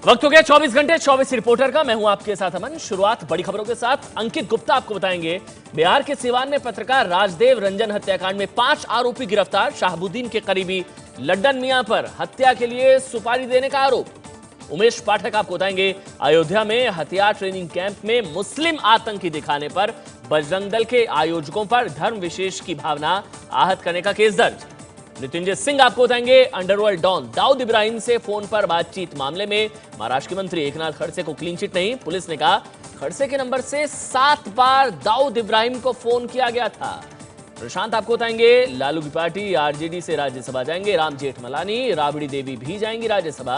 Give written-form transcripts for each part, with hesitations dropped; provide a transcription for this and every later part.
वक्त हो गया 24 घंटे 24 रिपोर्टर का। मैं हूं आपके साथ अमन। शुरुआत बड़ी खबरों के साथ। अंकित गुप्ता आपको बताएंगे बिहार के सीवान में पत्रकार राजदेव रंजन हत्याकांड में 5 आरोपी गिरफ्तार। शाहबुद्दीन के करीबी लड्डन मियां पर हत्या के लिए सुपारी देने का आरोप। उमेश पाठक आपको बताएंगे अयोध्या में हथियार ट्रेनिंग कैंप में मुस्लिम आतंकी दिखाने पर बजरंग दल के आयोजकों पर धर्म विशेष की भावना आहत करने का केस दर्ज। नितिनजय सिंह आपको बताएंगे अंडरवर्ल्ड डॉन दाऊद इब्राहिम से फोन पर बातचीत मामले में महाराष्ट्र के मंत्री एकनाथ खड़से को क्लीन चिट नहीं। पुलिस ने कहा खड़से के नंबर से 7 बार दाऊद इब्राहिम को फोन किया गया था। प्रशांत आपको बताएंगे लालू की पार्टी आरजेडी से राज्यसभा जाएंगे। राम जेठमलानी राबड़ी देवी भी जाएंगी राज्यसभा।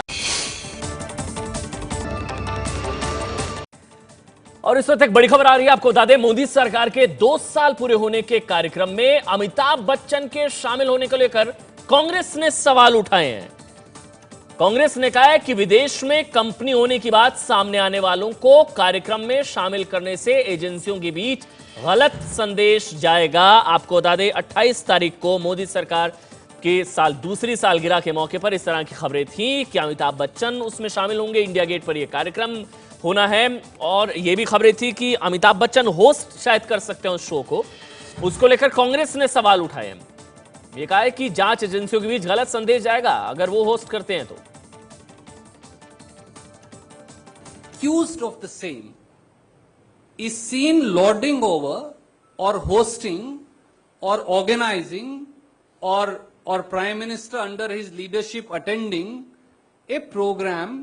और इस वक्त एक बड़ी खबर आ रही है, आपको बता दें मोदी सरकार के 2 साल पूरे होने के कार्यक्रम में अमिताभ बच्चन के शामिल होने को लेकर कांग्रेस ने सवाल उठाए हैं। कांग्रेस ने कहा है कि विदेश में कंपनी होने की बात सामने आने वालों को कार्यक्रम में शामिल करने से एजेंसियों के बीच गलत संदेश जाएगा। आपको बता दें 28 तारीख को मोदी सरकार के दूसरी सालगिरह के मौके पर इस तरह की खबरें थी कि अमिताभ बच्चन उसमें शामिल होंगे। इंडिया गेट पर यह कार्यक्रम होना है और यह भी खबरें थी कि अमिताभ बच्चन होस्ट शायद कर सकते हैं उस शो को। उसको लेकर कांग्रेस ने सवाल उठाए हैं। यह कहा है कि जांच एजेंसियों के बीच गलत संदेश जाएगा अगर वो होस्ट करते हैं तो। Accused of the same is seen lording over or hosting or organizing or Prime Minister under his leadership attending a program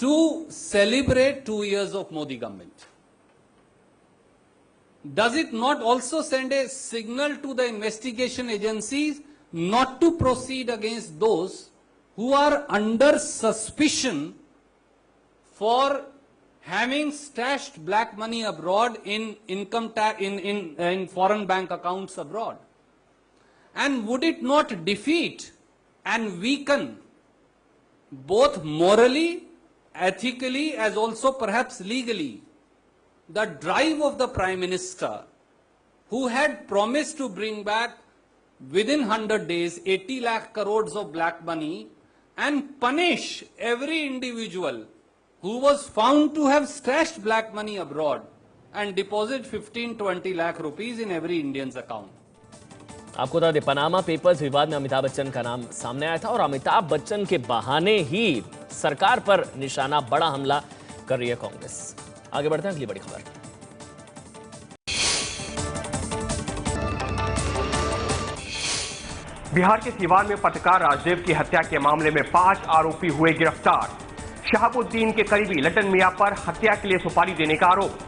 to celebrate 2 years of Modi government. Does it not also send a signal to the investigation agencies not to proceed against those who are under suspicion for having stashed black money abroad in income tax in foreign bank accounts abroad? And would it not defeat and weaken both morally, ethically, as also perhaps legally the drive of the Prime Minister, who had promised to bring back within 100 days 80 lakh crores of black money and punish every individual who was found to have stashed black money abroad and deposit 15-20 lakh rupees in every Indian's account? आपको बता दें Panama papers विवाद में अमिताभ बच्चन का नाम सामने आया था और अमिताभ बच्चन के बहाने ही सरकार पर निशाना बड़ा हमला कर रही है कांग्रेस। आगे बढ़ते हैं अगली बड़ी खबर। बिहार के सीवान में पत्रकार राजदेव की हत्या के मामले में 5 आरोपी हुए गिरफ्तार। शहाबुद्दीन के करीबी लड्डन मियां पर हत्या के लिए सुपारी देने का आरोप।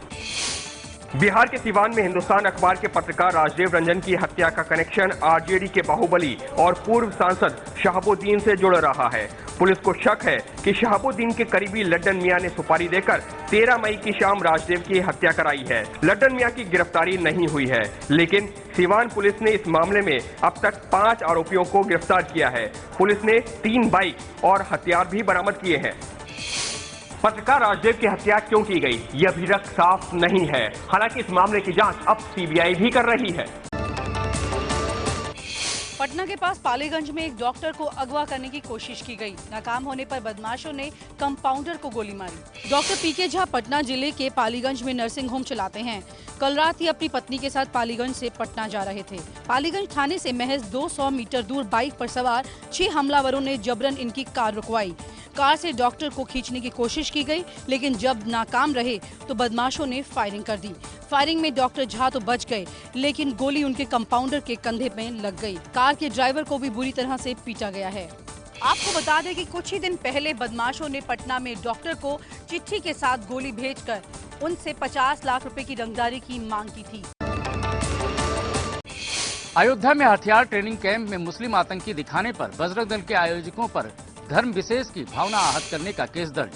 बिहार के सीवान में हिंदुस्तान अखबार के पत्रकार राजदेव रंजन की हत्या का कनेक्शन आरजेडी के बाहुबली और पूर्व सांसद शहाबुद्दीन से जुड़ रहा है। पुलिस को शक है कि शहाबुद्दीन के करीबी लड्डन मियां ने सुपारी देकर 13 मई की शाम राजदेव की हत्या कराई है। लड्डन मियां की गिरफ्तारी नहीं हुई है, लेकिन सीवान पुलिस ने इस मामले में अब तक 5 आरोपियों को गिरफ्तार किया है। पुलिस ने 3 बाइक और हथियार भी बरामद किए हैं। पत्रकार राजदेव की हत्या क्यों की गई, यह अभी तक साफ नहीं है। हालांकि इस मामले की जांच अब सीबीआई भी कर रही है। पटना के पास पालीगंज में एक डॉक्टर को अगवा करने की कोशिश की गई। नाकाम होने पर बदमाशों ने कंपाउंडर को गोली मारी। डॉक्टर पीके झा पटना जिले के पालीगंज में नर्सिंग होम चलाते हैं। कल रात ही अपनी पत्नी के साथ पालीगंज से पटना जा रहे थे। पालीगंज थाने से महज 200 मीटर दूर बाइक पर सवार 6 हमलावरों ने जबरन इनकी कार रुकवाई। कार से डॉक्टर को खींचने की कोशिश की गई, लेकिन जब नाकाम रहे तो बदमाशों ने फायरिंग कर दी। फायरिंग में डॉक्टर झा तो बच गए, लेकिन गोली उनके कंपाउंडर के कंधे में लग गई। कार के ड्राइवर को भी बुरी तरह से पीटा गया है। आपको बता दें कि कुछ ही दिन पहले बदमाशों ने पटना में डॉक्टर को चिट्ठी के साथ गोली भेजकर उनसे 50 लाख रुपए की रंगदारी की मांग की थी। अयोध्या में हथियार ट्रेनिंग कैंप में मुस्लिम आतंकी दिखाने पर बजरंग दल के आयोजकों पर धर्म विशेष की भावना आहत करने का केस दर्ज।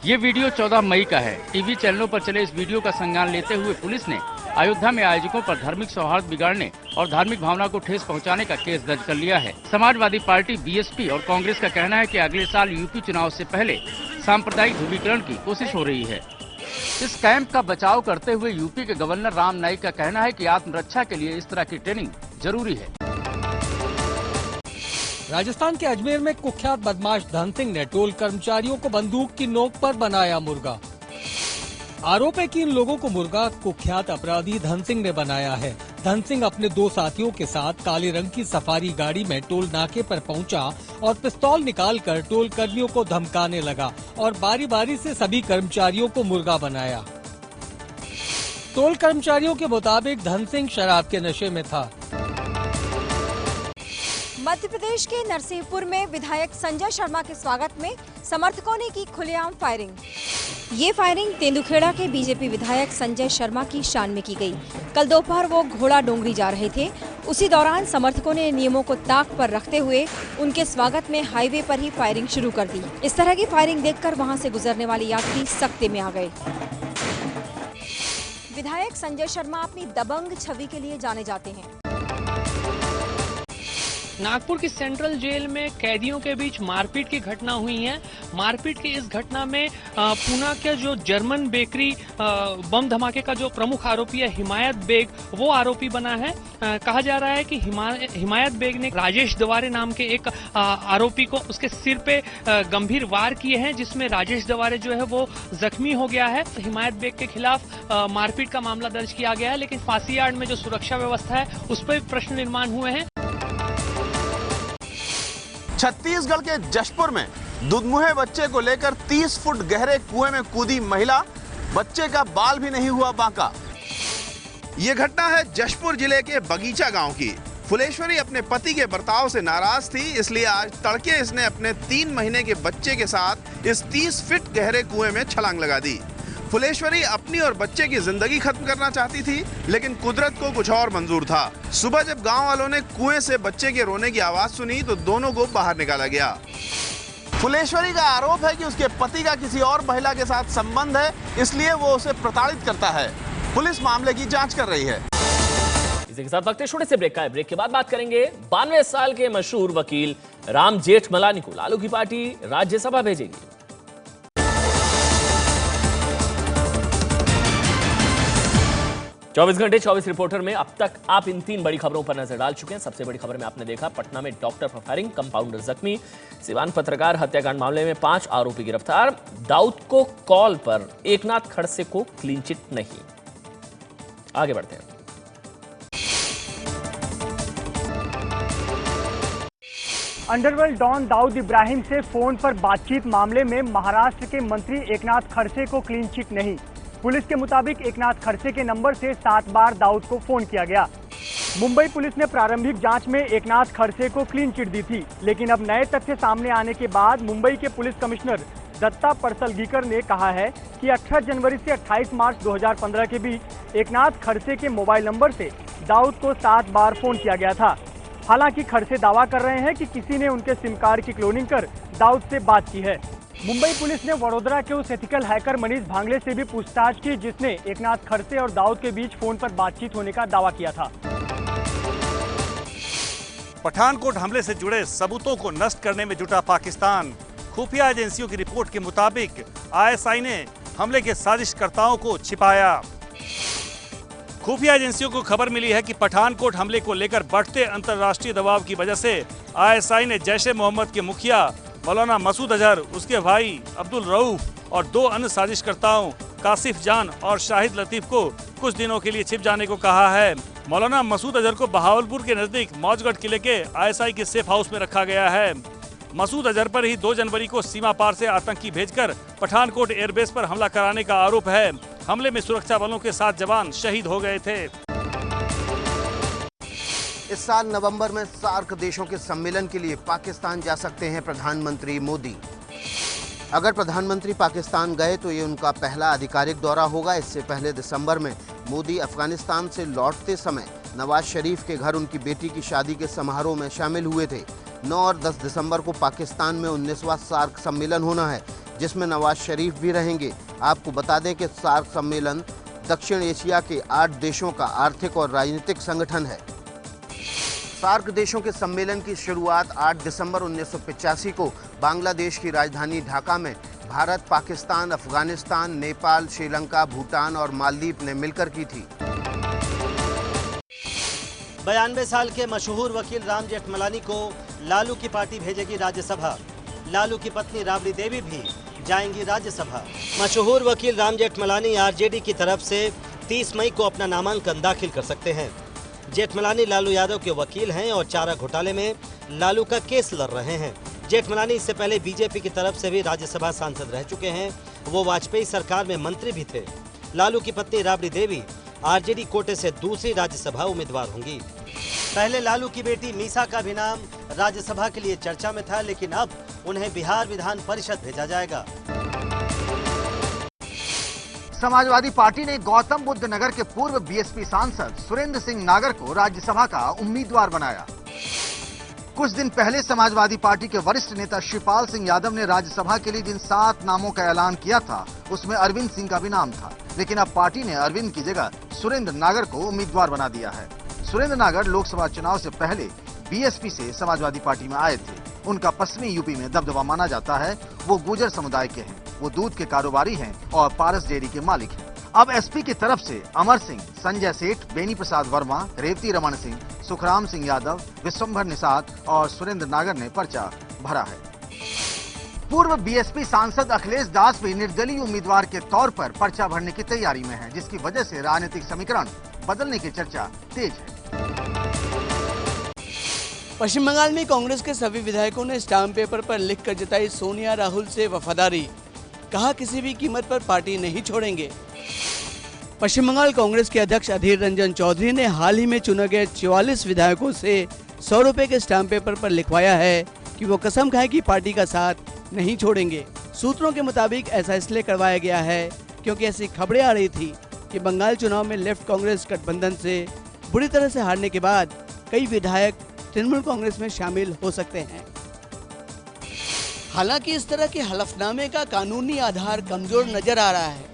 ये वीडियो 14 मई का है। टीवी चैनलों पर चले इस वीडियो का संज्ञान लेते हुए पुलिस ने अयोध्या में आयोजकों पर धार्मिक सौहार्द बिगाड़ने और धार्मिक भावना को ठेस पहुंचाने का केस दर्ज कर लिया है। समाजवादी पार्टी बीएसपी और कांग्रेस का कहना है कि अगले साल यूपी चुनाव से पहले सांप्रदायिक ध्रुवीकरण की कोशिश हो रही है। इस कैंप का बचाव करते हुए यूपी के गवर्नर राम नाईक का कहना है कि आत्मरक्षा के लिए इस तरह की ट्रेनिंग जरूरी है। राजस्थान के अजमेर में कुख्यात बदमाश धन सिंह ने टोल कर्मचारियों को बंदूक की नोक पर बनाया मुर्गा। आरोप है कि इन लोगों को मुर्गा कुख्यात अपराधी धन सिंह ने बनाया है। धन सिंह अपने 2 साथियों के साथ काले रंग की सफारी गाड़ी में टोल नाके पर पहुंचा और पिस्तौल निकालकर टोल कर्मियों को धमकाने लगा और बारी बारी से सभी कर्मचारियों को मुर्गा बनाया। टोल कर्मचारियों के मुताबिक धन सिंह शराब के नशे में था। मध्य प्रदेश के नरसिंहपुर में विधायक संजय शर्मा के स्वागत में समर्थकों ने की खुलेआम फायरिंग। ये फायरिंग तेंदुखेड़ा के बीजेपी विधायक संजय शर्मा की शान में की गई। कल दोपहर वो घोड़ा डोंगरी जा रहे थे। उसी दौरान समर्थकों ने नियमों को ताक पर रखते हुए उनके स्वागत में हाईवे पर ही फायरिंग शुरू कर दी। इस तरह की फायरिंग देखकर वहां से गुजरने वाले यात्री सख्ते में आ गए। विधायक संजय शर्मा अपनी दबंग छवि के लिए जाने जाते हैं। नागपुर की सेंट्रल जेल में कैदियों के बीच मारपीट की घटना हुई है। मारपीट की इस घटना में पूना के जो जर्मन बेकरी बम धमाके का जो प्रमुख आरोपी है हिमायत बेग, वो आरोपी बना है। कहा जा रहा है कि हिमायत बेग ने राजेश दवारे नाम के एक आरोपी को उसके सिर पे गंभीर वार किए हैं, जिसमें राजेश दवारे जो है वो जख्मी हो गया है। हिमायत बेग के खिलाफ मारपीट का मामला दर्ज किया गया है, लेकिन फांसी यार्ड में जो सुरक्षा व्यवस्था है उस पर प्रश्न निर्माण हुए हैं। छत्तीसगढ़ के जशपुर में दुधमुहे बच्चे को लेकर 30 फुट गहरे कुएं में कूदी महिला, बच्चे का बाल भी नहीं हुआ बांका। ये घटना है जशपुर जिले के बगीचा गांव की। फुलेश्वरी अपने पति के बर्ताव से नाराज थी, इसलिए आज तड़के इसने अपने 3 महीने के बच्चे के साथ इस 30 फीट गहरे कुएं में छलांग लगा दी। फुलेश्वरी अपनी और बच्चे की जिंदगी खत्म करना चाहती थी, लेकिन कुदरत को कुछ और मंजूर था। सुबह जब गांव वालों ने कुएं से बच्चे के रोने की आवाज सुनी तो दोनों को बाहर निकाला गया। फुलेश्वरी का आरोप है कि उसके पति का किसी और महिला के साथ संबंध है, इसलिए वो उसे प्रताड़ित करता है। पुलिस मामले की जांच कर रही है। इसी के साथ वक्त छोटे से ब्रेक का है। ब्रेक के बाद बात करेंगे 92 साल के मशहूर वकील राम जेठमलानी को लालू की पार्टी राज्यसभा भेजेगी। 24 घंटे 24 रिपोर्टर में अब तक आप इन 3 बड़ी खबरों पर नजर डाल चुके हैं। सबसे बड़ी खबर में आपने देखा पटना में डॉक्टर पर फायरिंग, कंपाउंडर जख्मी। सिवान पत्रकार हत्याकांड मामले में 5 आरोपी गिरफ्तार। दाऊद को कॉल पर एकनाथ खड़से को क्लीन चिट नहीं। आगे बढ़ते हैं। अंडरवर्ल्ड डॉन दाऊद इब्राहिम से फोन पर बातचीत मामले में महाराष्ट्र के मंत्री एकनाथ खड़से को क्लीन चिट नहीं। पुलिस के मुताबिक एकनाथ खड़से के नंबर से 7 बार दाऊद को फोन किया गया। मुंबई पुलिस ने प्रारंभिक जांच में एकनाथ खड़से को क्लीन चिट दी थी, लेकिन अब नए तथ्य सामने आने के बाद मुंबई के पुलिस कमिश्नर दत्ता परसलगीकर ने कहा है कि 18 जनवरी से 28 मार्च 2015 के बीच एकनाथ खड़से के मोबाइल नंबर से दाऊद को 7 बार फोन किया गया था। हालांकि खड़से दावा कर रहे हैं कि किसी ने उनके सिम कार्ड की क्लोनिंग कर दाऊद से बात की है। मुंबई पुलिस ने वडोदरा के उस एथिकल हैकर मनीष भांगले से भी पूछताछ की, जिसने एकनाथ खड़से और दाऊद के बीच फोन पर बातचीत होने का दावा किया था। पठानकोट हमले से जुड़े सबूतों को नष्ट करने में जुटा पाकिस्तान। खुफिया एजेंसियों की रिपोर्ट के मुताबिक आईएसआई ने हमले के साजिशकर्ताओं को छिपाया। खुफिया एजेंसियों को खबर मिली है कि पठानकोट हमले को लेकर बढ़ते अंतर्राष्ट्रीय दबाव की वजह से आईएसआई ने जैश-ए मोहम्मद के मुखिया मौलाना मसूद अजहर, उसके भाई अब्दुल रऊफ और 2 अन्य साजिशकर्ताओं कासिफ जान और शाहिद लतीफ को कुछ दिनों के लिए छिप जाने को कहा है। मौलाना मसूद अजहर को बहावलपुर के नजदीक मौजगढ़ किले के आईएसआई के सेफ हाउस में रखा गया है। मसूद अजहर पर ही 2 जनवरी को सीमा पार से आतंकी भेजकर पठानकोट एयरबेस पर हमला कराने का आरोप है। हमले में सुरक्षा बलों के 7 जवान शहीद हो गए थे। इस साल नवंबर में सार्क देशों के सम्मेलन के लिए पाकिस्तान जा सकते हैं प्रधानमंत्री मोदी। अगर प्रधानमंत्री पाकिस्तान गए तो ये उनका पहला आधिकारिक दौरा होगा। इससे पहले दिसंबर में मोदी अफगानिस्तान से लौटते समय नवाज शरीफ के घर उनकी बेटी की शादी के समारोह में शामिल हुए थे। 9 और 10 दिसंबर को पाकिस्तान में 19वां सार्क सम्मेलन होना है, जिसमें नवाज शरीफ भी रहेंगे। आपको बता दें कि सार्क सम्मेलन दक्षिण एशिया के 8 देशों का आर्थिक और राजनीतिक संगठन है। सार्क देशों के सम्मेलन की शुरुआत 8 दिसंबर 1985 को बांग्लादेश की राजधानी ढाका में भारत, पाकिस्तान, अफगानिस्तान, नेपाल, श्रीलंका, भूटान और मालदीव ने मिलकर की थी। 92 साल के मशहूर वकील राम जेठमलानी को लालू की पार्टी भेजेगी राज्यसभा। लालू की पत्नी राबड़ी देवी भी जाएंगी राज्यसभा। मशहूर वकील राम जेठमलानी आरजेडी की तरफ से 30 मई को अपना नामांकन दाखिल कर सकते हैं। जेठमलानी लालू यादव के वकील हैं और चारा घोटाले में लालू का केस लड़ रहे हैं। जेठमलानी इससे पहले बीजेपी की तरफ से भी राज्यसभा सांसद रह चुके हैं। वो वाजपेयी सरकार में मंत्री भी थे। लालू की पत्नी राबड़ी देवी आरजेडी कोटे से दूसरी राज्यसभा उम्मीदवार होंगी। पहले लालू की बेटी मीसा का भी नाम राज्यसभा के लिए चर्चा में था, लेकिन अब उन्हें बिहार विधान परिषद भेजा जाएगा। समाजवादी पार्टी ने गौतम बुद्ध नगर के पूर्व बीएसपी सांसद सुरेंद्र सिंह नागर को राज्यसभा का उम्मीदवार बनाया। कुछ दिन पहले समाजवादी पार्टी के वरिष्ठ नेता शिवपाल सिंह यादव ने राज्यसभा के लिए जिन 7 नामों का ऐलान किया था, उसमें अरविंद सिंह का भी नाम था, लेकिन अब पार्टी ने अरविंद की जगह सुरेंद्र नागर को उम्मीदवार बना दिया है। सुरेंद्र नागर लोकसभा चुनाव से पहले बीएसपी से समाजवादी पार्टी में आए थे। उनका पश्चिमी यूपी में दबदबा माना जाता है। वो गुर्जर समुदाय के हैं। वो दूध के कारोबारी हैं और पारस डेयरी के मालिक हैं। अब एसपी की तरफ से अमर सिंह, संजय सेठ, बेनी प्रसाद वर्मा, रेवती रमन सिंह, सुखराम सिंह यादव, विश्वंभर निषाद और सुरेंद्र नागर ने पर्चा भरा है। पूर्व बीएसपी सांसद अखिलेश दास भी निर्दलीय उम्मीदवार के तौर पर पर्चा भरने की तैयारी में हैं, जिसकी वजह से राजनीतिक समीकरण बदलने की चर्चा तेज है। पश्चिम बंगाल में कांग्रेस के सभी विधायकों ने स्टाम्प पेपर पर लिखकर जताई सोनिया राहुल से वफादारी। कहा किसी भी कीमत पर पार्टी नहीं छोड़ेंगे। पश्चिम बंगाल कांग्रेस के अध्यक्ष अधीर रंजन चौधरी ने हाल ही में चुने गए 44 विधायकों से 100 रुपए के स्टाम्प पेपर पर लिखवाया है कि वो कसम खाए कि पार्टी का साथ नहीं छोड़ेंगे। सूत्रों के मुताबिक ऐसा इसलिए करवाया गया है क्योंकि ऐसी खबरें आ रही थी कि बंगाल चुनाव में लेफ्ट कांग्रेस गठबंधन से बुरी तरह से हारने के बाद कई विधायक तृणमूल कांग्रेस में शामिल हो सकते हैं। हालांकि इस तरह के हलफनामे का कानूनी आधार कमजोर नजर आ रहा है।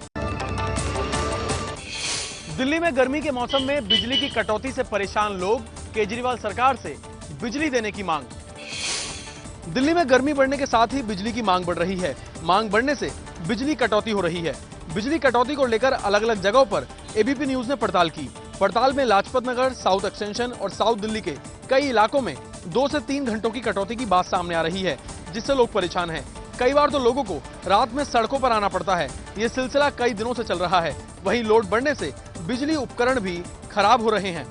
दिल्ली में गर्मी के मौसम में बिजली की कटौती से परेशान लोग, केजरीवाल सरकार से बिजली देने की मांग। दिल्ली में गर्मी बढ़ने के साथ ही बिजली की मांग बढ़ रही है। मांग बढ़ने से बिजली कटौती हो रही है। बिजली कटौती को लेकर अलग अलग जगहों पर एबीपी न्यूज ने पड़ताल की। पड़ताल में लाजपत नगर, साउथ एक्सटेंशन और साउथ दिल्ली के कई इलाकों में 2 से 3 घंटों की कटौती की बात सामने आ रही है, जिससे लोग परेशान हैं। कई बार तो लोगों को रात में सड़कों पर आना पड़ता है। ये सिलसिला कई दिनों से चल रहा है। वहीं लोड बढ़ने से बिजली उपकरण भी खराब हो रहे हैं।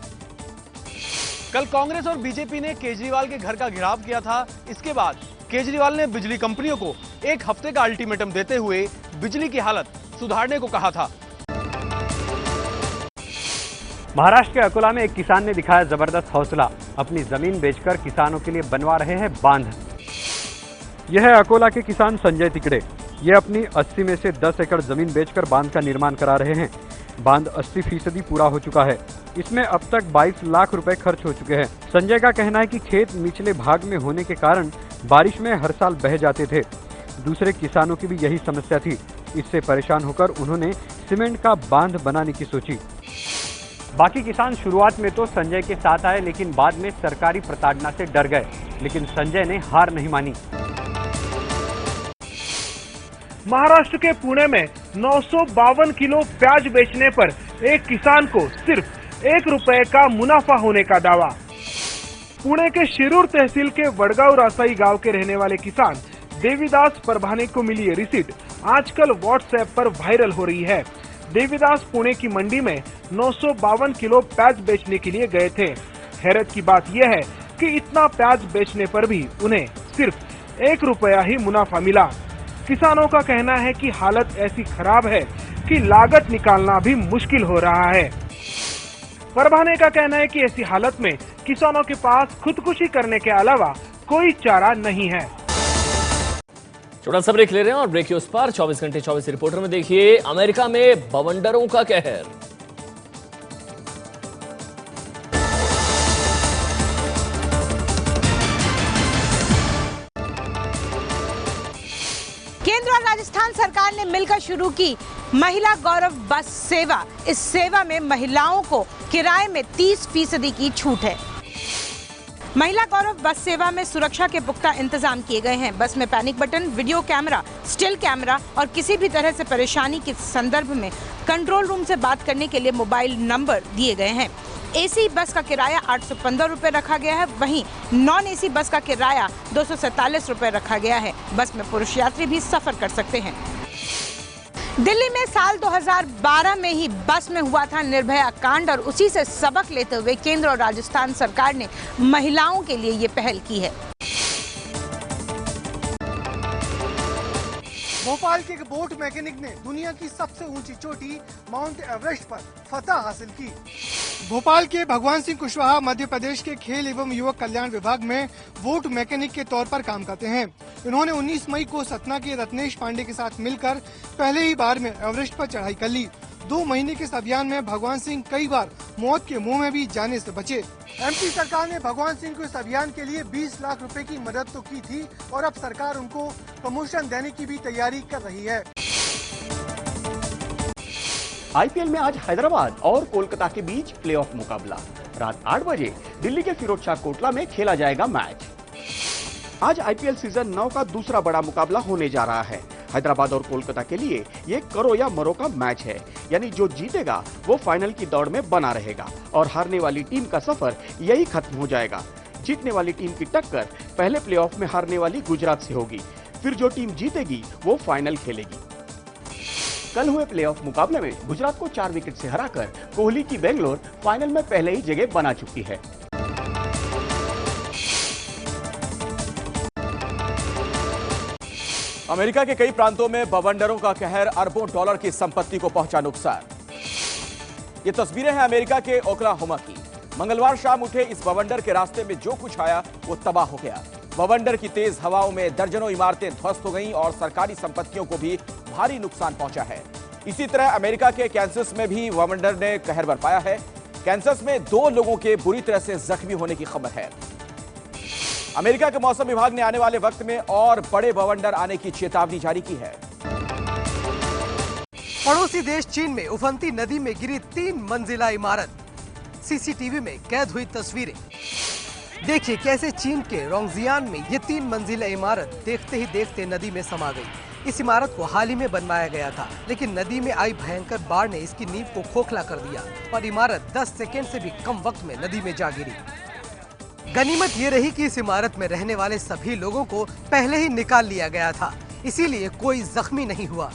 कल कांग्रेस और बीजेपी ने केजरीवाल के घर का घेराव किया था। इसके बाद केजरीवाल ने बिजली कंपनियों को 1 हफ्ते का अल्टीमेटम देते हुए बिजली की हालत सुधारने को कहा था। महाराष्ट्र के अकोला में एक किसान ने दिखाया जबरदस्त हौसला। अपनी जमीन बेचकर किसानों के लिए बनवा रहे हैं बांध। यह है अकोला के किसान संजय तिकड़े। ये अपनी 80 में से 10 एकड़ जमीन बेचकर बांध का निर्माण करा रहे हैं। बांध 80% पूरा हो चुका है। इसमें अब तक 22 लाख रुपए खर्च हो चुके हैं। संजय का कहना है कि खेत निचले भाग में होने के कारण बारिश में हर साल बह जाते थे। दूसरे किसानों की भी यही समस्या थी। इससे परेशान होकर उन्होंने सीमेंट का बांध बनाने की सोची। बाकी किसान शुरुआत में तो संजय के साथ आए, लेकिन बाद में सरकारी प्रताड़ना से डर गए। लेकिन संजय ने हार नहीं मानी। महाराष्ट्र के पुणे में 952 किलो प्याज बेचने पर एक किसान को सिर्फ 1 रुपए का मुनाफा होने का दावा। पुणे के शिरूर तहसील के वडगांव रासाई गांव के रहने वाले किसान देवीदास परभाने को मिली ये रिसीट आजकल व्हाट्सएप पर वायरल हो रही है। देवीदास पुणे की मंडी में 952 किलो प्याज बेचने के लिए गए थे। हैरत की बात यह है कि इतना प्याज बेचने पर भी उन्हें सिर्फ 1 रुपया ही मुनाफा मिला। किसानों का कहना है कि हालत ऐसी खराब है कि लागत निकालना भी मुश्किल हो रहा है। परभाने का कहना है कि ऐसी हालत में किसानों के पास खुदकुशी करने के अलावा कोई चारा नहीं है। छोटा सा ब्रेक ले रहे हैं और ब्रेक के उस पार 24 घंटे 24 रिपोर्टर में देखिए अमेरिका में बवंडरों का कहर। केंद्र और राजस्थान सरकार ने मिलकर शुरू की महिला गौरव बस सेवा। इस सेवा में महिलाओं को किराए में 30% की छूट है। महिला गौरव बस सेवा में सुरक्षा के पुख्ता इंतजाम किए गए हैं। बस में panic button, video camera, still camera और किसी भी तरह से परेशानी के संदर्भ में कंट्रोल रूम से बात करने के लिए मोबाइल नंबर दिए गए हैं। एसी बस का किराया 815 रुपए रखा गया है, वहीं नॉन एसी बस का किराया 247 रुपए रखा गया है। बस में पुरुष यात्री भी सफर कर सकते हैं। दिल्ली में साल 2012 में ही बस में हुआ था निर्भया कांड और उसी से सबक लेते हुए केंद्र और राजस्थान सरकार ने महिलाओं के लिए ये पहल की है। भोपाल के एक बोट मैकेनिक ने दुनिया की सबसे ऊंची चोटी माउंट एवरेस्ट पर फतह हासिल की। भोपाल के भगवान सिंह कुशवाहा मध्य प्रदेश के खेल एवं युवक कल्याण विभाग में बोट मैकेनिक के तौर पर काम करते हैं। इन्होंने 19 मई को सतना के रत्नेश पांडे के साथ मिलकर पहले ही बार में एवरेस्ट पर चढ़ाई कर ली। 2 महीने के इस अभियान में भगवान सिंह कई बार मौत के मुंह में भी जाने से बचे। एमपी सरकार ने भगवान सिंह को इस अभियान के लिए 20 लाख रुपए की मदद तो की थी और अब सरकार उनको प्रमोशन देने की भी तैयारी कर रही है। आईपीएल में आज हैदराबाद और कोलकाता के बीच प्लेऑफ मुकाबला। रात 8 बजे दिल्ली के फिरोज शाह कोटला में खेला जाएगा मैच। आज आईपीएल सीजन 9 का दूसरा बड़ा मुकाबला होने जा रहा है। हैदराबाद और कोलकाता के लिए ये करो या मरो का मैच है, यानी जो जीतेगा वो फाइनल की दौड़ में बना रहेगा और हारने वाली टीम का सफर यही खत्म हो जाएगा। जीतने वाली टीम की टक्कर पहले प्लेऑफ में हारने वाली गुजरात से होगी, फिर जो टीम जीतेगी वो फाइनल खेलेगी। कल हुए प्लेऑफ मुकाबले में गुजरात को 4 विकेट से हराकर कोहली की बेंगलोर फाइनल में पहले ही जगह बना चुकी है। अमेरिका के कई प्रांतों में बवंडरों का कहर, अरबों डॉलर की संपत्ति को पहुंचा नुकसान। ये तस्वीरें हैं अमेरिका के ओक्लाहोमा की। मंगलवार शाम उठे इस बवंडर के रास्ते में जो कुछ आया वो तबाह हो गया। बवंडर की तेज हवाओं में दर्जनों इमारतें ध्वस्त हो गईं और सरकारी संपत्तियों को भी भारी नुकसान पहुंचा है। इसी तरह अमेरिका के कैंसस में भी बवंडर ने कहर बरपाया है। कैंसस में 2 लोगों के बुरी तरह से जख्मी होने की खबर है। अमेरिका के मौसम विभाग ने आने वाले वक्त में और बड़े बवंडर आने की चेतावनी जारी की है। पड़ोसी देश चीन में उफनती नदी में गिरी 3 मंजिला इमारत। सीसीटीवी में कैद हुई तस्वीरें। देखिए कैसे चीन के रोंगजियान में ये 3 मंजिला इमारत देखते ही देखते नदी में समा गई। इस इमारत को हाल ही में बनवाया गया था, लेकिन नदी में आई भयंकर बाढ़ ने इसकी नींव को खोखला कर दिया और इमारत 10 सेकेंड से भी कम वक्त में नदी में जा गिरी। गनीमत ये रही कि इस इमारत में रहने वाले सभी लोगों को पहले ही निकाल लिया गया था, इसीलिए कोई जख्मी नहीं हुआ।